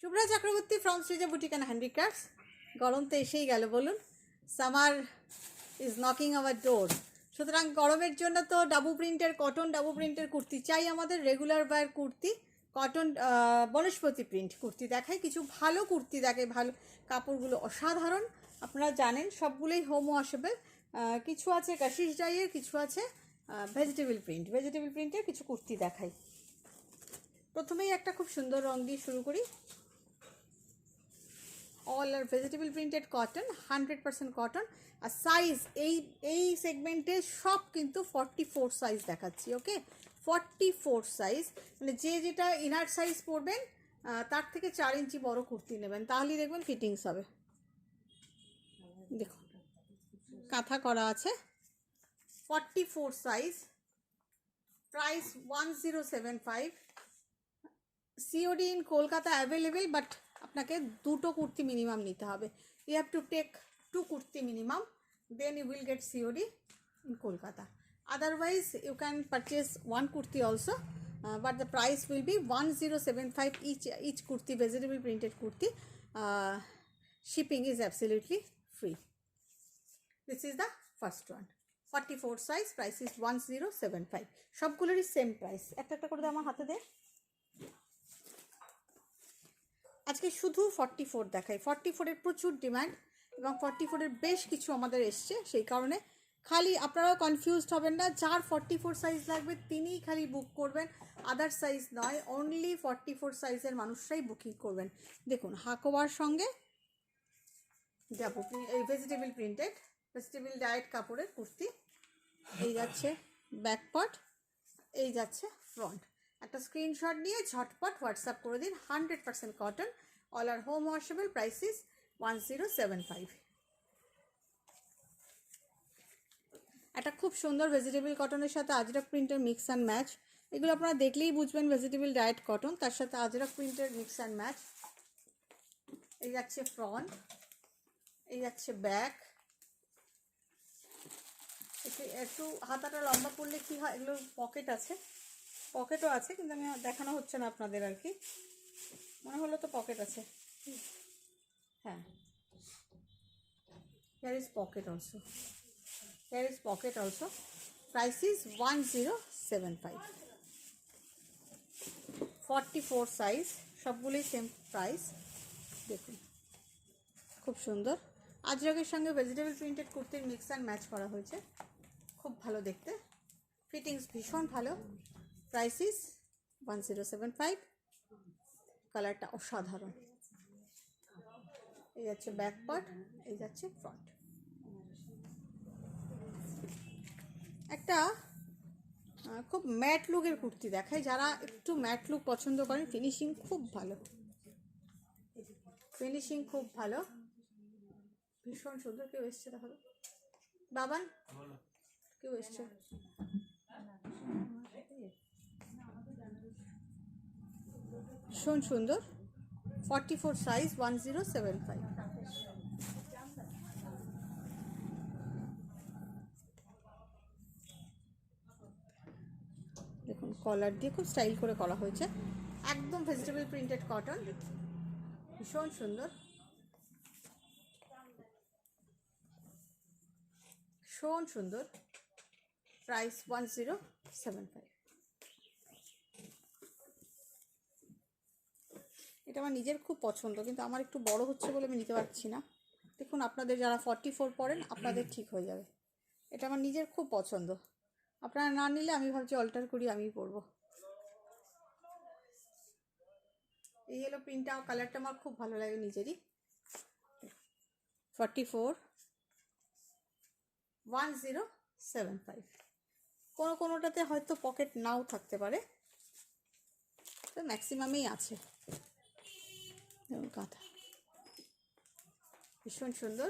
Shubhra Chakraborty from Sreeja boutique and handicrafts. গরম তো এসেই গেল, বলুন, সামার ইজ নকিং আওয়ার ডোর। সুতরাং গরমের জন্য তো ডাবু প্রিন্টের কটন ডাবু প্রিন্টের কুর্তি চাই আমাদের, রেগুলার ওয়্যার কুর্তি, কটন বনস্পতি প্রিন্ট কুর্তি দেখাই। কিছু ভালো কুর্তি দেখে, ভালো কাপড়গুলো অসাধারণ, আপনারা জানেন সবগুলোই হোম ওয়াশেবল। কিছু আছে কাশিস ডাইয়ের, কিছু আছে ভেজিটেবল প্রিন্টের কিছু কুর্তি দেখাই। প্রথমেই একটা খুব সুন্দর রং দিয়ে শুরু করি। অল আর ভেজিটেবল প্রিন্টেড কটন, 100% কটন। আর সাইজ এই সেগমেন্টে সব কিন্তু 44 সাইজ দেখাচ্ছি। ওকে, 44 সাইজ, মানে যে যেটা ইনার সাইজ পরবেন তার থেকে 4 ইঞ্চি বড় কুর্তি নেবেন, তাহলেই দেখবেন ফিটিংস হবে। দেখুন কাঁথা করা আছে, 44 size, price 1075। COD in Kolkata available, but আপনাকে দুটো কুর্তি মিনিমাম নিতে হবে। You have to take 2 kurti minimum, then you will get COD in Kolkata. Otherwise you can purchase 1 kurti also, but the price will be 1075 each kurti, vegetable printed kurti. Shipping is absolutely free. This is the first one, 44 size, price is 1075. সবগুলোরই same price. একটা একটা করে আমার হাতে দে। আজকে শুধু 44 দেখাই। 44-এর প্রচুর ডিমান্ড এবং 44-এর বেশ কিছু আমাদের এসছে, সেই কারণে খালি আপনারাও কনফিউজড হবেন না। যার 44 সাইজ লাগবে তিনিই খালি বুক করবেন, আদার সাইজ নয়। অনলি 44 সাইজের মানুষরাই বুকিং করবেন। দেখুন হাকোবার সঙ্গে যাবো এই ভেজিটেবল প্রিন্টেড, ভেজিটেবল ডায়েট কাপড়ের কুর্তি। এই যাচ্ছে ব্যাক পার্ট, এই যাচ্ছে ফ্রন্ট। একটা স্ক্রিনশট নিয়ে ঝটপট হোয়াটসঅ্যাপ করে দিন। 100% cotton, all are home washable, price is 1075। একটা খুব সুন্দর ভেজিটেবল কটনের সাথে আজরক প্রিন্টের মিক্স অ্যান্ড ম্যাচ। এগুলো আপনারা দেখলেই বুঝবেন ভেজিটেবল ডায়েট কটন, তার সাথে আজরক প্রিন্টের মিক্স অ্যান্ড ম্যাচ। এই যাচ্ছে ফ্রন্ট, এই যাচ্ছে ব্যাক। একটু হাতাটা লম্বা করলে কি হয়, এগুলো পকেট আছে, পকেটও আছে, কিন্তু আমি দেখানো হচ্ছে না আপনাদের, আর কি মনে হলো তো পকেট আছে। হ্যাঁ, here is pocket also, here is pocket also. Price is 1075, 44 size, সবগুলোই সেম প্রাইস। দেখুন খুব সুন্দর, আজরকের সঙ্গে ভেজিটেবল প্রিন্টেড কুর্তির মিক্স অ্যান্ড ম্যাচ করা হয়েছে, খুব ভালো দেখতে, ফিটিংস ভীষণ ভালো। প্রাইস ইজ 1075, কালারটা অসাধারণ। এই যাচ্ছে ব্যাক পার্ট, এই যাচ্ছে ফ্রন্ট। একটা খুব ম্যাট লুকের কুর্তি দেখায়, যারা একটু ম্যাট লুক পছন্দ করেন। ফিনিশিং খুব ভালো, ফিনিশিং খুব ভালো, ভীষণ সুন্দর। কেউ এসছে দেখাবে বাবান, কেউ এসছে। ভীষণ সুন্দর, 44 সাইজ, 1075। দেখুন কলার দিয়ে খুব স্টাইল করে করা হয়েছে, একদম ভেজিটেবল প্রিন্টেড কটন, ভীষণ সুন্দর, ভীষণ সুন্দর। প্রাইস 1075। এটা আমার নিজের খুব পছন্দ, কিন্তু আমার একটু বড় হচ্ছে বলে আমি নিতে পারছি না। দেখুন আপনাদের যারা 44 পরেন আপনাদের ঠিক হয়ে যাবে। এটা আমার নিজের খুব পছন্দ, আপনারা না নিলে আমি ভাবছি অল্টার করি আমিই পরবো। এই হলো প্রিন্টটা, কালারটা আমার খুব ভালো লাগে নিজেরই। 44, 1075। কোনোটাতে হয়তো পকেট নাও থাকতে পারে, তো ম্যাক্সিমামেই আছে। কাঁথা ভীষণ সুন্দর,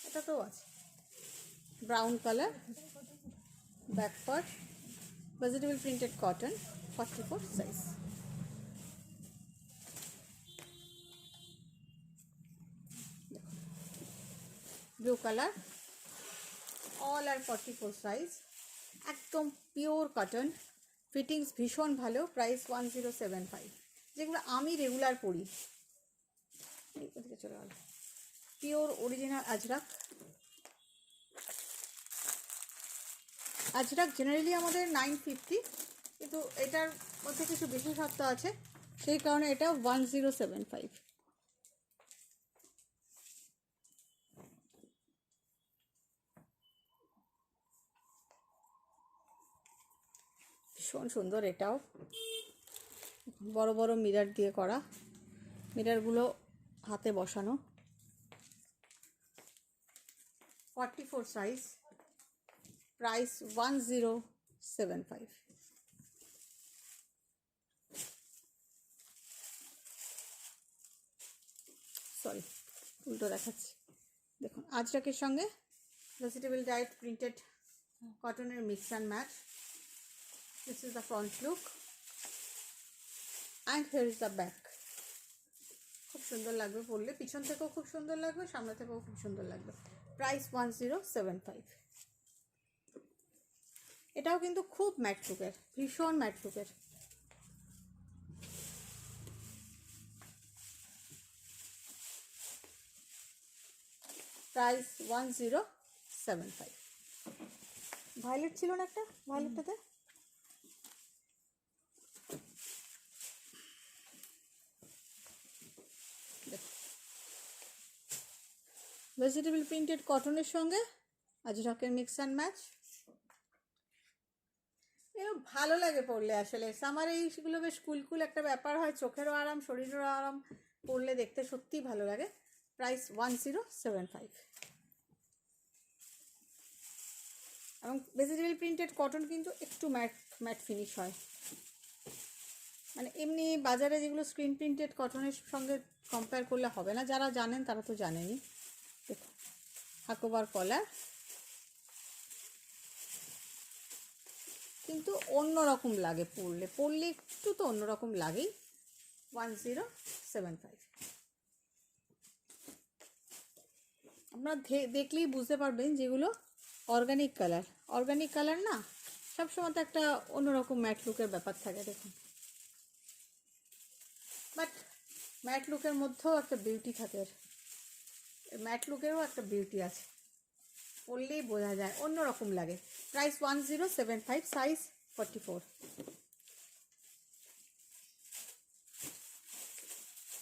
এটাতেও আছে brown colour, back part, vegetable printed cotton, 44 size. Blue colour, all আর 44 সাইজ, একদম পিওর কটন, ফিটিংস ভীষণ ভালো, প্রাইস 1075। যেগুলো আমি রেগুলার পরি। ওদিকে চলে গেল। Pure original Ajrak. Ajrak generally আমাদের 950, কিন্তু এটার মধ্যে কিছু বিশেষত্ব আছে, সেই কারণে এটা 1075। ভীষণ সুন্দর। এটাও বড় বড় মিরর দিয়ে করা, মিররগুলো হাতে বসানো। 44 সাইজ, প্রাইস 1075। সরি, উল্টো দেখাচ্ছি। দেখুন আজরাকের সঙ্গে ভেজিটেবল ডায়েট প্রিন্টেড কটনের mix and match. This is the front look and here is the back. খুব সুন্দর লাগবে পরলে, পিছন থেকেও খুব সুন্দর লাগবে, সামনে থেকেও খুব সুন্দর লাগবে। প্রাইস 1075। এটাও কিন্তু খুব ম্যাট লুকের, ভীষণ ম্যাট লুকের। প্রাইস 1075। ভায়োলেট ছিল না একটা, ভায়োলেটটাতে ভেজিটেবল প্রিন্টেড কটনের সঙ্গে আজরাকের মিক্স অ্যান্ড ম্যাচ। এগুলো ভালো লাগে পরলে, আসলে সামারে এইগুলো বেশ কুলকুল একটা ব্যাপার হয়, চোখেরও আরাম, শরীরেরও আরাম, পরলে দেখতে সত্যিই ভালো লাগে। প্রাইস 1075। এবং ভেজিটেবল প্রিন্টেড কটন কিন্তু একটু ম্যাট ম্যাট ফিনিশ হয়, মানে এমনি বাজারে যেগুলো স্ক্রিন প্রিন্টেড কটনের সঙ্গে কম্পেয়ার করলে হবে না। যারা জানেন তারা তো জানেনই। দেখুন হাকোবার কলার, কিন্তু অন্যরকম লাগে পরলে, পরলে একটু তো অন্যরকম লাগেই। 1075। আপনারা দেখলেই বুঝতে পারবেন যেগুলো অর্গানিক কালার। অর্গানিক কালার না, সবসময় তো একটা অন্যরকম ম্যাট লুকের ব্যাপার থাকে। দেখুন, বাট ম্যাট লুকের মধ্যেও একটা বিউটি থাকে, ম্যাট লুকেরও একটা বিউটি আছে, পরলেই বোঝা যায়, অন্যরকম লাগে। Price 1075, size 44।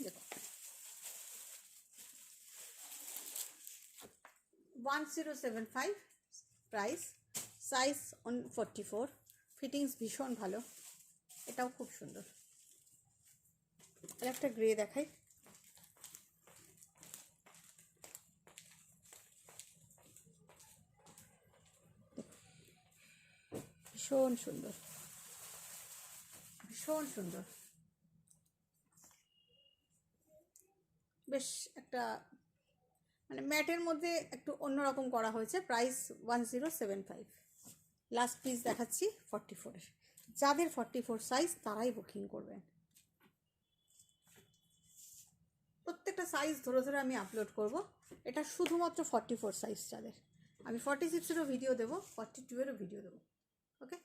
দেখো 1075 প্রাইস, সাইজ 44। ফিটিংস ভীষণ ভালো, এটাও খুব সুন্দর। আর একটা গ্রে দেখাই। ভীষণ সুন্দর, ভীষণ সুন্দর। বেশ একটা মানে ম্যাটের মধ্যে একটু অন্যরকম করা হয়েছে। প্রাইস 1075। লাস্ট পিস দেখাচ্ছি 44-এর। যাদের 44 সাইজ তারাই বুকিং করবেন। প্রত্যেকটা সাইজ ধরে ধরে আমি আপলোড করব। এটা শুধুমাত্র 44 সাইজ যাদের। আমি 46-এরও ভিডিও দেবো, 42-এরও ভিডিও দেবো। ওকে,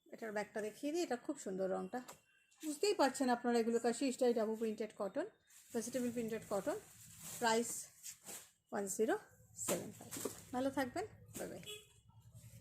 এটার ব্যাগটা দেখিয়ে দিই। এটা খুব সুন্দর, রঙটা বুঝতেই পারছেন আপনারা। এগুলো Kashi style double printed cotton, vegetable printed cotton. Price 1075। ভালো থাকবেন, বাই বাই।